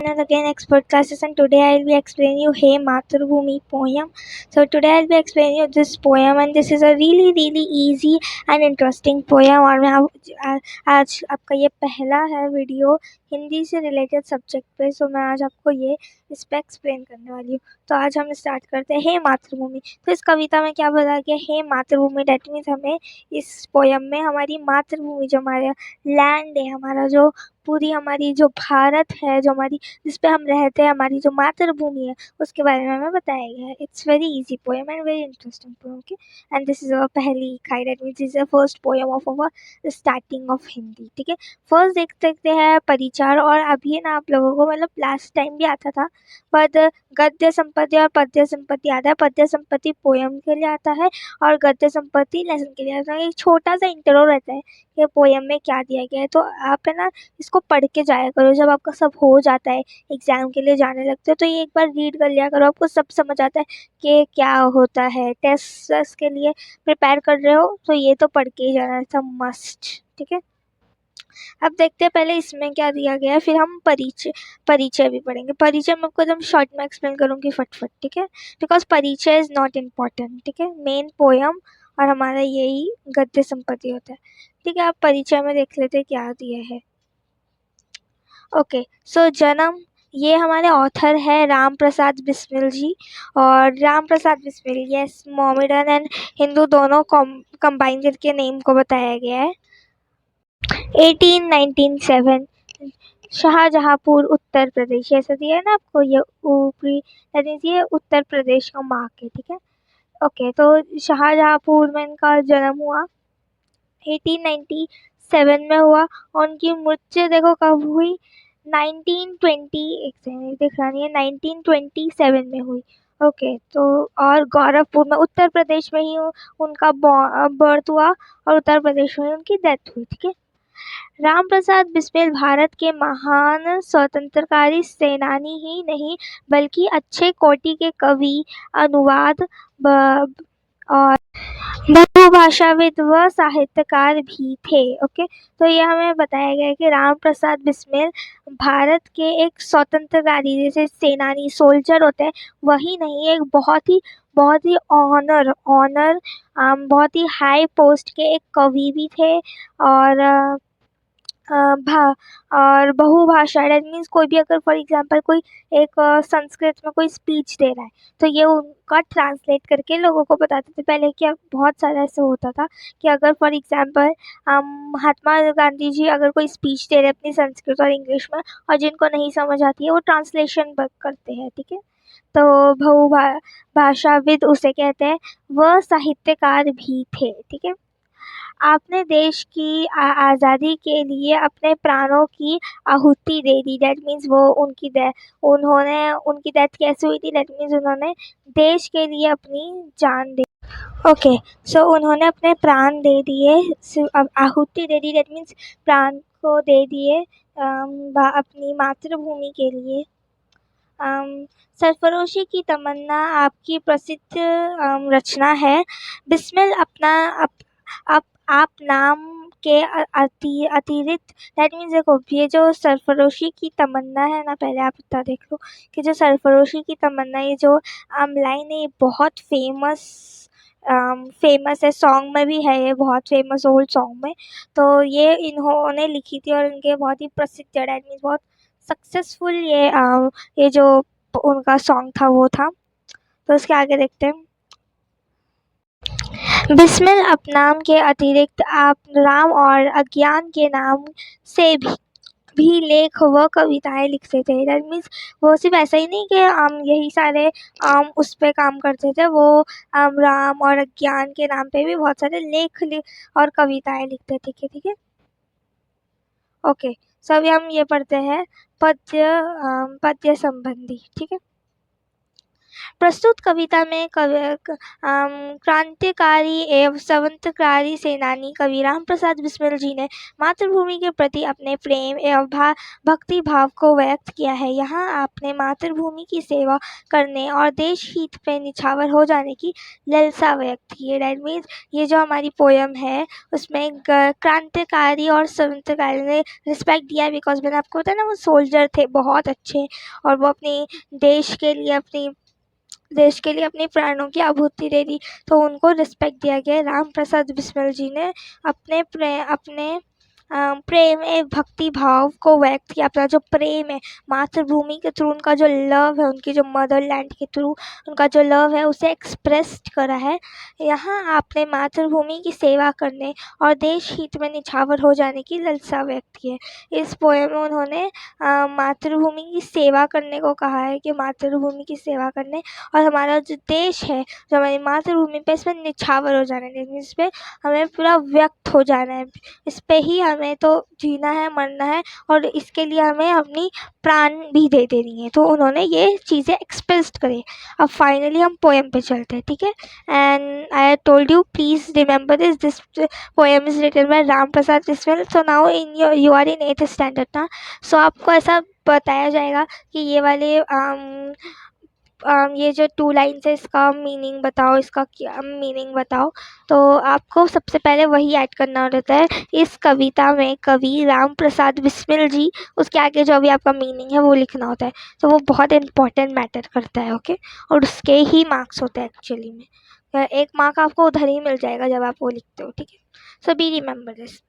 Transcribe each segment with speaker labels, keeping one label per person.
Speaker 1: And again expert classes, and today I'll be explaining you Hey Mathrubhumi poem. So today I'll be explaining you this poem, and this is a really easy and interesting poem. और मैं आज आपका ये पहला है video Hindi से related subject पे, सो मैं आज आपको ये इस पर एक्सप्लेन करने वाली हूँ। तो आज हम स्टार्ट करते हैं हे मातृभूमि। तो इस कविता में क्या बताया गया, हे मातृभूमि, डेट मीन्स हमें इस पोयम में हमारी मातृभूमि, जो हमारा लैंड है, हमारा जो पूरी हमारी जो भारत है, जो हमारी जिस पे हम रहते हैं, हमारी जो मातृभूमि है, उसके बारे में हमें बताया गया है। It's very easy poem and very interesting poem, okay. And this is our पहली इकाई, that means is the first poem of our starting of Hindi, ठीक है। फर्स्ट देख सकते हैं परिचार, और अभी ना आप लोगों को मतलब लास्ट टाइम भी आता था, पद गद्य संपत्ति और पद्य संपत्ति आता है। पद्य संपत्ति पोएम के लिए आता है और गद्य संपत्ति लेसन के लिए आता है। एक छोटा सा इंट्रो रहता है कि पोएम में क्या दिया गया है, तो आप है ना इसको पढ़ के जाया करो। जब आपका सब हो जाता है, एग्ज़ाम के लिए जाने लगते हो, तो ये एक बार रीड कर लिया करो, आपको सब समझ आता है कि क्या होता है। टेस्ट के लिए प्रिपेयर कर रहे हो तो ये तो पढ़ के ही जाना था, मस्ट, ठीक है। अब देखते हैं पहले इसमें क्या दिया गया है, फिर हम परिचय भी पढ़ेंगे। परिचय मैं आपको एकदम शॉर्ट में एक्सप्लेन करूँगी फटफट, ठीक है, बिकॉज परिचय इज़ नॉट इम्पॉर्टेंट, ठीक है। मेन पोएम और हमारा यही गद्य संपत्ति होता है, ठीक है। आप परिचय में देख लेते क्या दिया है। ओके, सो जन्म, ये हमारे ऑथर है राम प्रसाद बिस्मिल जी। और Ram Prasad Bismil, yes, Mohammedan and Hindu दोनों कंबाइन करके नेम को बताया गया है। 1897, शाहजहाँपुर उत्तर प्रदेश, ऐसा दिया है ना आपको, ये ऊपरी ये उत्तर प्रदेश का मार्क है, ठीक है। ओके, तो शाहजहाँपुर में इनका जन्म हुआ 1897 में हुआ, और उनकी मृत्यु देखो कब हुई, 1920, एक सेकंड दिख रहा नहीं है, 1927 में हुई। ओके, तो और गोरखपुर में उत्तर प्रदेश में ही उनका बर्थ हुआ और उत्तर प्रदेश में ही उनकी डेथ हुई, ठीक है। राम प्रसाद बिस्मिल भारत के महान स्वतंत्रकारी सेनानी ही नहीं बल्कि अच्छे कोटि के कवि, अनुवाद और बहुभाषाविद व साहित्यकार भी थे, ओके। तो ये हमें बताया गया है कि राम प्रसाद बिस्मिल भारत के एक स्वतंत्रकारी, जैसे सेनानी, सोल्जर होते हैं, वही नहीं, एक बहुत ही ऑनर बहुत ही हाई पोस्ट के एक कवि भी थे। और और बहुभाषा, डेट मीन्स कोई भी अगर फॉर एग्जांपल कोई एक संस्कृत में कोई स्पीच दे रहा है, तो ये उनका ट्रांसलेट करके लोगों को बताते थे। पहले क्या बहुत सारा ऐसे होता था कि अगर फॉर एग्जांपल महात्मा गांधी जी अगर कोई स्पीच दे रहे हैं अपनी संस्कृत और इंग्लिश में, और जिनको नहीं समझ आती है वो ट्रांसलेशन करते हैं, ठीक है। तो भाषाविद उसे कहते हैं, वह साहित्यकार भी थे, ठीक है। आपने देश की आज़ादी के लिए अपने प्राणों की आहुति दे दी, दैट मीन्स वो उनकी डेथ कैसे हुई थी, दैट मीन्स उन्होंने देश के लिए अपनी जान दे, ओके। सो उन्होंने अपने प्राण दे दिए, आहुति दे दी, दैट मीन्स प्राण को दे दिए अपनी मातृभूमि के लिए। सरफरोशी की तमन्ना आपकी प्रसिद्ध रचना है। बिस्मिल अपना आप नाम के अतिरिक्त, दैट मीन्स देखो, ये जो सरफरोशी की तमन्ना है ना, पहले आप इतना देख लो कि जो सरफरोशी की तमन्ना, ये जो लाइन है, ये बहुत फेमस है, सॉन्ग में भी है, ये बहुत फेमस ओल्ड सॉन्ग में। तो ये इन्होंने लिखी थी और इनके बहुत ही प्रसिद्ध है, दैट मीन्स बहुत सक्सेसफुल ये जो उनका सॉन्ग था वो था। तो उसके आगे देखते हैं, बिस्मिल अपनाम के अतिरिक्त आप राम और अज्ञान के नाम से भी लेख व कविताएं लिखते थे। दैट मीन्स वो सिर्फ ऐसा ही नहीं कि यही सारे उस पर काम करते थे, वो राम और अज्ञान के नाम पे भी बहुत सारे लेख और कविताएं लिखते थे, ठीक है। ओके, सो अभी हम ये पढ़ते हैं पद्य संबंधी, ठीक है। प्रस्तुत कविता में क्रांतिकारी एवं स्वतंत्रकारी सेनानी कवि राम प्रसाद बिस्मिल जी ने मातृभूमि के प्रति अपने प्रेम एवं भक्ति भाव को व्यक्त किया है। यहाँ आपने मातृभूमि की सेवा करने और देश हित पे निछावर हो जाने की लालसा व्यक्त की है। डैट मीन्स ये जो हमारी पोयम है उसमें क्रांतिकारी और स्वतंत्रकारी ने रिस्पेक्ट दिया, बिकॉज मैंने आपको बताया ना वो सोल्जर थे बहुत अच्छे, और वो अपने देश के लिए अपने प्राणों की आहुति दे दी, तो उनको रिस्पेक्ट दिया गया। राम प्रसाद बिस्मिल जी ने अपने प्रेम एवं भक्ति भाव को व्यक्त किया। अपना जो प्रेम है मातृभूमि के थ्रू, उनका जो लव है, उनकी जो मदरलैंड के थ्रू उनका जो लव है उसे एक्सप्रेस करा है। यहाँ आपने मातृभूमि की सेवा करने और देश हित में निछावर हो जाने की लालसा व्यक्त की है। इस पोएम में उन्होंने मातृभूमि की सेवा करने को कहा है कि मातृभूमि की सेवा करने और हमारा जो देश है, जो हमारी मातृभूमि पे, इसमें निछावर हो जाना है, इस पर हमें पूरा व्यक्त हो जाना है। इस पे ही हमें तो जीना है, मरना है, और इसके लिए हमें अपनी प्राण भी दे देनी है। तो उन्होंने ये चीज़ें एक्सप्रेस करी। अब फाइनली हम पोएम पे चलते हैं, ठीक है। And I told you please remember this poem is written by Ram Prasad Bismil. So now you are in 8th standard ना, सो आपको ऐसा बताया जाएगा कि ये वाले ये जो 2 लाइन्स है इसका मीनिंग बताओ, इसका क्या मीनिंग बताओ। तो आपको सबसे पहले वही ऐड करना रहता है। इस कविता में कवि राम प्रसाद बिस्मिल जी, उसके आगे जो भी आपका मीनिंग है वो लिखना होता है। तो वो बहुत इम्पॉर्टेंट मैटर करता है, ओके। और उसके ही मार्क्स होते हैं एक्चुअली में। 1 मार्क आपको उधर ही मिल जाएगा जब आप वो लिखते हो, ठीक है। सो बी रिमेंबर दिस।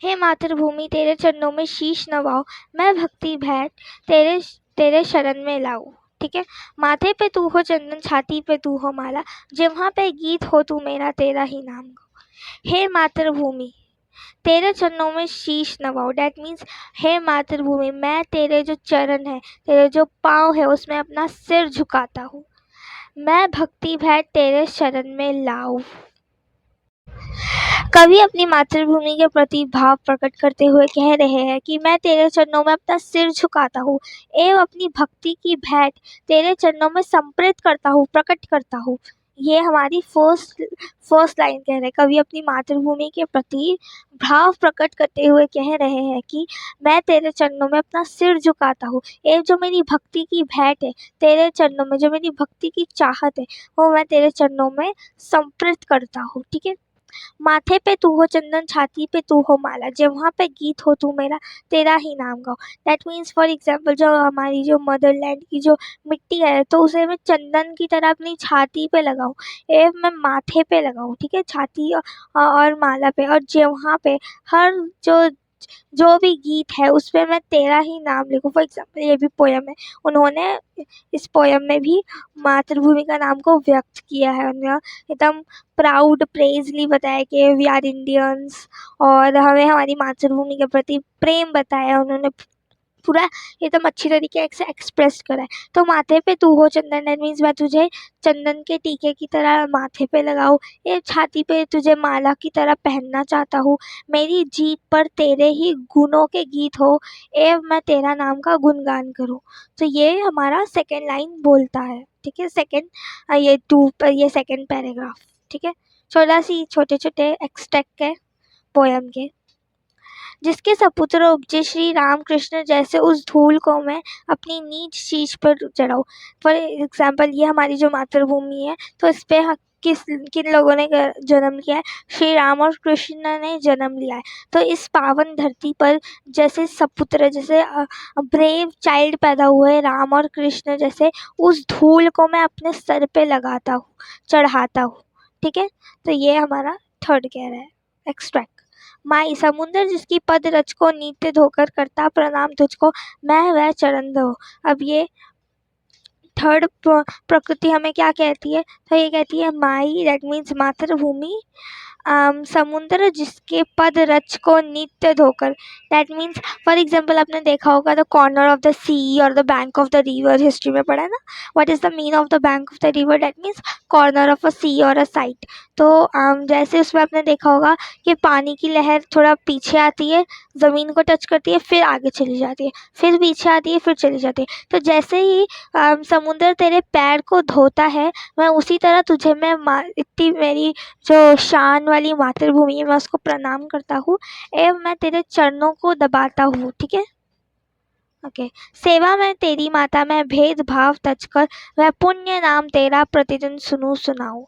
Speaker 1: हे मातृभूमि तेरे चरणों में शीश नवाओ, मैं भक्ति भेंट तेरे शरण में लाऊं, ठीक है। माथे पे तू हो चंदन, छाती पे तू हो माला, जिह्वा पे गीत हो तू मेरा, तेरा ही नाम गाऊं। हे मातृभूमि तेरे चरणों में शीश नवाओ, डैट मीन्स हे मातृभूमि मैं तेरे जो चरण है, तेरे जो पाँव है उसमें अपना सिर झुकाता हूँ। मैं भक्ति भेंट तेरे शरण में लाऊं। कवि अपनी मातृभूमि के प्रति भाव प्रकट करते हुए कह रहे हैं कि मैं तेरे चरणों में अपना सिर झुकाता हूँ एवं अपनी भक्ति की भेंट तेरे चरणों में समर्पित करता हूँ, प्रकट करता हूँ। ये हमारी फर्स्ट लाइन कह रहे हैं। कवि अपनी मातृभूमि के प्रति भाव प्रकट करते हुए कह रहे हैं कि मैं तेरे चरणों में अपना सिर झुकाता हूँ एवं जो मेरी भक्ति की भेंट है तेरे चरणों में, जो मेरी भक्ति की चाहत है वो मैं तेरे चरणों में समर्पित करता हूँ, ठीक है। माथे पे तू हो चंदन, छाती पे तू हो माला, जिह्वा पे गीत हो तू मेरा, तेरा ही नाम गाओ। दैट मीन्स फॉर एग्जाम्पल जो हमारी जो मदरलैंड की जो मिट्टी है तो उसे मैं चंदन की तरह अपनी छाती पे लगाऊं, मैं माथे पे लगाऊं, ठीक है, छाती और माला पे, और जिह्वा पे हर जो भी गीत है उस पर मैं तेरा ही नाम लिखूं। फॉर एग्जाम्पल ये भी पोयम है, उन्होंने इस पोयम में भी मातृभूमि का नाम को व्यक्त किया है। उन्होंने एकदम प्राउड प्रेजली बताया कि वी आर इंडियंस, और हमें हमारी मातृभूमि के प्रति प्रेम बताया उन्होंने, पूरा एकदम अच्छी तरीके से एक्सप्रेस करा है। तो माथे पे तू हो चंदन, दैट मीन्स मैं तुझे चंदन के टीके की तरह माथे पे लगाऊं, ये छाती पे तुझे माला की तरह पहनना चाहता हूँ, मेरी जीभ पर तेरे ही गुणों के गीत हो एवं मैं तेरा नाम का गुणगान करूँ। तो ये हमारा सेकेंड लाइन बोलता है, ठीक है। ये सेकेंड पैराग्राफ, ठीक है। 14 सी छोटे छोटे एक्सट्रैक्ट है पोयम के। जिसके सपुत्र उपजे श्री राम कृष्ण जैसे उस धूल को मैं अपनी नीच शीश पर चढ़ाऊँ। फॉर एग्जाम्पल ये हमारी जो मातृभूमि है तो इस पर किन लोगों ने जन्म लिया है, श्री राम और कृष्ण ने जन्म लिया है। तो इस पावन धरती पर जैसे सपुत्र, जैसे ब्रेव चाइल्ड पैदा हुए राम और कृष्ण जैसे, उस धूल को मैं अपने सर पे लगाता हूँ, चढ़ाता हूँ, ठीक है। तो ये हमारा थर्ड कह रहा है एक्सट्रैक्ट। माई समुंदर जिसकी पद रच को नित्य धोकर करता प्रणाम तुझको, मैं वह चरण दो। अब ये थर्ड प्रकृति हमें क्या कहती है, तो ये कहती है माई, दैट मीन्स मातृभूमि, समुद्र जिसके पद रच को नित्य धोकर, दैट मीन्स फॉर एग्जाम्पल आपने देखा होगा the corner of the sea और the bank of the river, history में पढ़ा है ना. What is the mean of the bank of the river, that means corner of a sea और a side. तो जैसे उसमें आपने देखा होगा कि पानी की लहर थोड़ा पीछे आती है, ज़मीन को टच करती है, फिर आगे चली जाती है, फिर पीछे आती है, फिर चली जाती है. तो जैसे ही समुद्र तेरे पैर को धोता है, मैं उसी तरह तुझे मैं इतनी मेरी जो शान वाली मातृभूमि है मैं उसको प्रणाम करता हूँ एवं मैं तेरे चरणों को दबाता हूँ. ठीक है. ओके. सेवा में तेरी माता मैं भेदभाव तज कर, वह पुण्य नाम तेरा प्रतिदिन सुनूं सुनाऊं.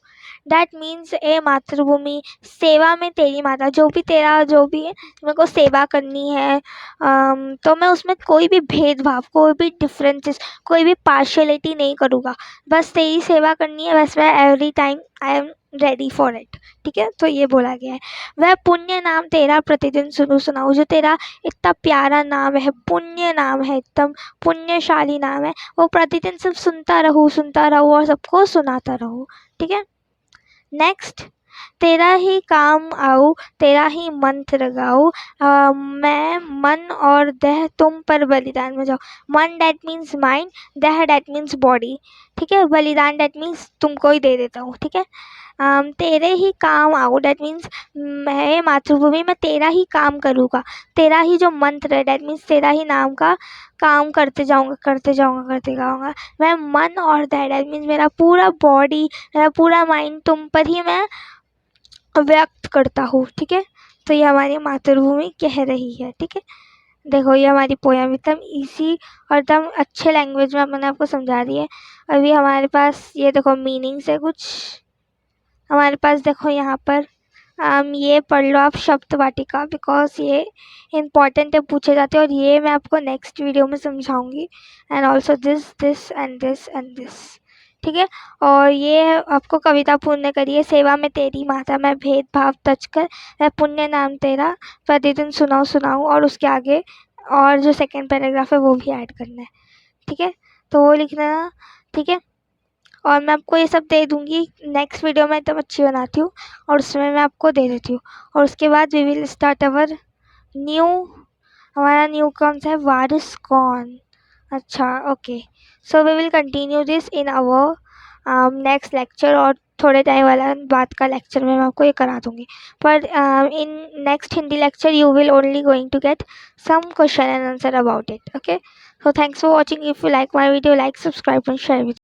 Speaker 1: दैट मीन्स ए मातृभूमि, सेवा में तेरी माता, जो भी तेरा जो भी है मेरे को सेवा करनी है, तो मैं उसमें कोई भी भेदभाव, कोई भी डिफरेंसेस, कोई भी पार्शियलिटी नहीं करूँगा. बस तेरी सेवा करनी है, बस मैं every time I am ready for it. ठीक है. तो ये बोला गया है. वह पुण्य नाम तेरा प्रतिदिन सुनूं सुनाऊं, जो तेरा इतना प्यारा नाम है, पुण्य नाम है, एकदम पुण्यशाली नाम है, वो प्रतिदिन सिर्फ सुनता रहूँ और सबको सुनाता रहूँ. ठीक है. नेक्स्ट, तेरा ही काम आऊँ, तेरा ही मंत्र गाऊँ, मैं मन और देह तुम पर बलिदान में जाऊँ. मन डैट मीन्स माइंड, देह डैट मीन्स बॉडी. ठीक है. बलिदान डैट मीन्स तुमको ही दे देता हूँ. ठीक है. तेरे ही काम आऊँ डैट मीन्स मैं मातृभूमि में तेरा ही काम करूँगा, तेरा ही जो मंत्र है डैट मीन्स तेरा ही नाम का काम करते जाऊँगा, करते जाऊँगा, करते जाऊँगा. मैं मन और डैट मीन्स मेरा पूरा बॉडी, मेरा पूरा माइंड तुम पर ही मैं व्यक्त करता हूँ. ठीक है. तो ये हमारी मातृभूमि कह रही है. ठीक है. देखो ये हमारी पोयम एकदम ईजी और एकदम अच्छे लैंग्वेज में मैंने आपको समझा दी है. अभी हमारे पास ये देखो मीनिंग्स है कुछ हमारे पास. देखो यहाँ पर ये पढ़ लो आप शब्द वाटिका, बिकॉज ये इम्पॉर्टेंट है, पूछे जाते हैं और ये मैं आपको नेक्स्ट वीडियो में समझाऊंगी. And also this this and this and this. ठीक है. और ये आपको कविता पूर्ण करिए. सेवा में तेरी माता मैं भेदभाव तज कर, वह पुण्य नाम तेरा प्रतिदिन सुनाऊं सुनाऊं, और उसके आगे और जो सेकेंड पैराग्राफ है वो भी ऐड करना है. ठीक है. तो वो लिखना है. ठीक है. और मैं आपको ये सब दे दूँगी नेक्स्ट वीडियो में, एकदम अच्छी बनाती हूँ और उसमें मैं आपको दे देती हूँ. और उसके बाद we will start our new. हमारा न्यू कौन सा है, वारिस कौन. अच्छा. Okay. So we will continue this in our next lecture. और थोड़े टाइम वाला बाद का लेक्चर में मैं आपको ये करा दूँगी. पर in next Hindi lecture you will only going to get some question and answer about it. Okay. So thanks for watching. If you like my video, like, subscribe and share with